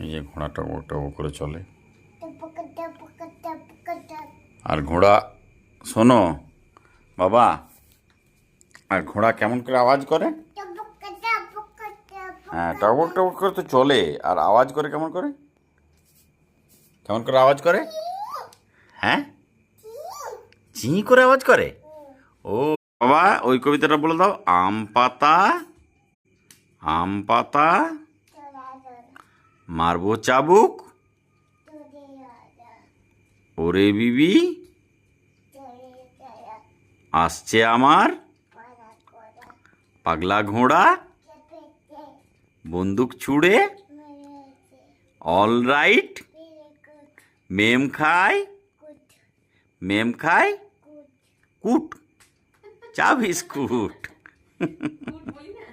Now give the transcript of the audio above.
এই যে ঘোড়া টবক টবক করে চলে। আর ঘোড়া, শোনো বাবা, আর ঘোড়া কেমন করে আওয়াজ করে? হ্যাঁ, টবক টবক করে তো চলে, আর আওয়াজ করে কেমন করে? কেমন করে আওয়াজ করে? হ্যাঁ, চি করে আওয়াজ করে। ও বাবা, ওই কবিতাটা বলে দাও। আম পাতা, আম পাতা, মারবো চাবুক, ওরে বিবি, আসছে আমার পাগলা ঘোড়া, বন্দুক ছুড়ে, অল রাইট, মেম খাই, মেম খাই, কুট, চা বিস্কুট।